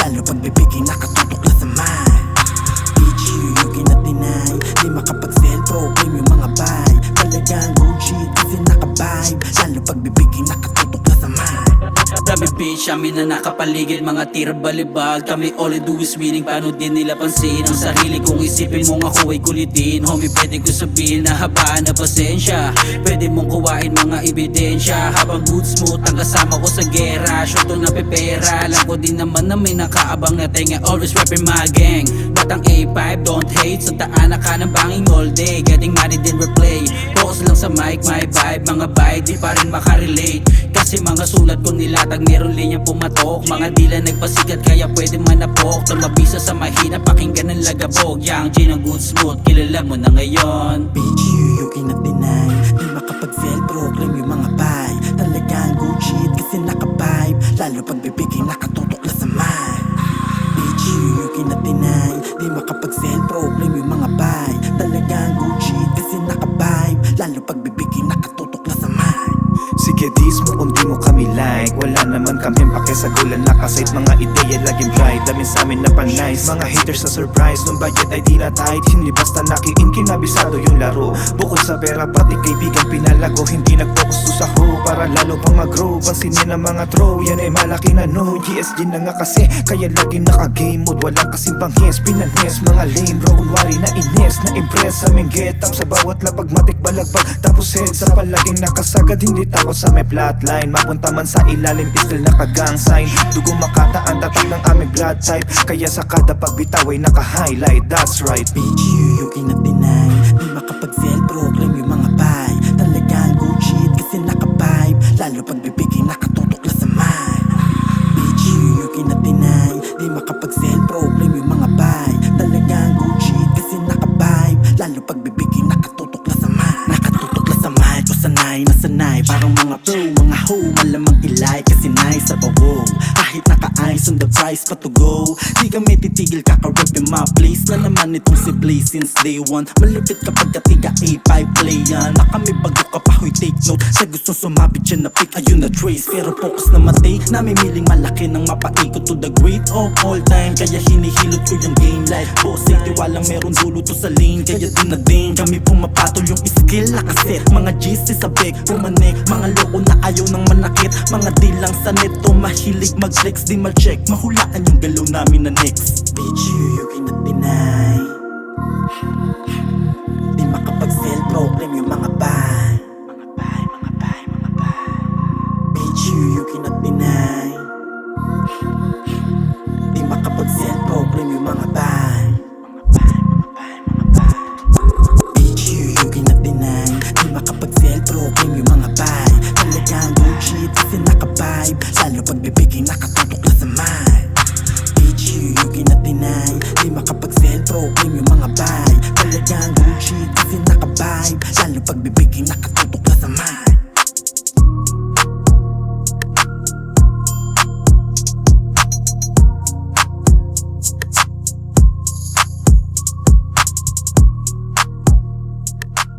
lalo pag bibigay nakatutok na sa mic. Pichu, yung kinatinay, di makapag-self-proclaim yung mga vibe. Talagang Gucci kasi naka-vibe, lalo pag bibigay nakatutok na sa mic. Dami bitch, amin na nakapaligid, mga tira balibag. Kami all I do is winning, paano din nila pansin ang sarili kong isipin mong ako ay kulitin. Homie, pwede ko sabihin na habaan na pasensya, pwede mong kuwain mga ebidensya. Habang good smooth ang kasama ko sa gera, shoto na pepera. Alam ko din naman na may nakaabang na tenga, always reppin' my gang. Batang A5, don't hate, sa taana ka ng banging all day. Getting money din replay, focus lang sa mic, my vibe. Mga vibe, di pa rin makarelate, kasi mga sulat ko nilatag, meron linyang pumatok. Mga dila nagpasikat kaya pwede manapok. Tumabisa sa mahina, pakinggan ng lagabog. Yang G ng good smooth, kilala mo na ngayon. Pichu, yung kinatinay, di makapag-self-proclaim yung mga vibe. Talagang Gucci kasi naka-vibe, lalo pag bibigay nakatutok na sa mic. Pichu, yung kinatinay, di makapag-self-proclaim yung mga vibe. Talagang Gucci kasi naka-vibe, lalo pag bibigay nakatutok na sa mic. Sige dis mo kung di mo kami like, wala naman kami pakisagulan. Nakasite mga ideya laging bright, dami sa amin na pan-nice. Mga haters na surprise, nung budget ay di na tight. Hindi basta nakiin, kinabisado yung laro. Bukod sa pera pati kaibigan pinalago. Hindi nag-focus to sa hoe para lalo pang mag-grow. Pansinin ang mga throw, yan ay malaki na no. GSG na nga kasi, kaya lagi naka-game mode. Walang kasing panghes, pinanes mga lame bro. Kunwari na ines, na-impress sa aming get up. Sa bawat lapag matik balagpag, tapos head sa palaging nakasagad. Hindi takot sa may flatline, mapunta man sa ilalim still naka-gang sign. Dugo makataan, tatak ng aming blood type, kaya sa kada pagbitaw ay naka-highlight, that's right. Pichu, yung kinatinay, di makapag-self-proclaim yung mga vibe. Talagang Gucci kasi naka-vibe, lalo pag bibigay nakatutok na sa mic. Pichu, yung kinatinay, di makapag-self-proclaim yung mga vibe. Talagang Gucci kasi naka-vibe, lalo pag bibigay nakatutok na sa mic. Nakatutok na sa mic, o sanay na sanay, parang mga pro, mga ho, malamang ilay kasi nice sa bawo. Kahit naka-eyes on the price pa to go, di kami titigil, kaka-rep in my place. Na naman itong si Blaze since day one. Malupit kapag katiga A5 play yan. Na kami bago ka pa, huy take note. Sa gustong sumapit dyan na pick, ayun na trace. Pero focus na matake, namimiling malaki ng mapaikot to the great of all time. Kaya hinihilot ko yung game like boss safety, walang meron dulo to sa lane. Kaya din na din kami pumapatol yung skill nakaset. Mga G's sa big, pumanik, mga loko na ayaw ng manakit. Mga dilang sa neto, mahilig mag-flex, di ma-check, mahulaan yung galaw namin na next. Pichu, yung kinatinay, di makapag-self-proclaim yung mga vibe. Pichu, yung kinatinay, di makapag-self-proclaim yung mga vibe. Pichu, yung kinatinay, di makapag-self-proclaim yung mga vibe. Talagang Gucci kasi naka-vibe, lalo pag bibigay nakatutok na sa mic. Pichu, yung kinatinay, di makapag-self-proclaim yung mga vibe. Talagang Gucci kasi naka-vibe, lalo pag bibigay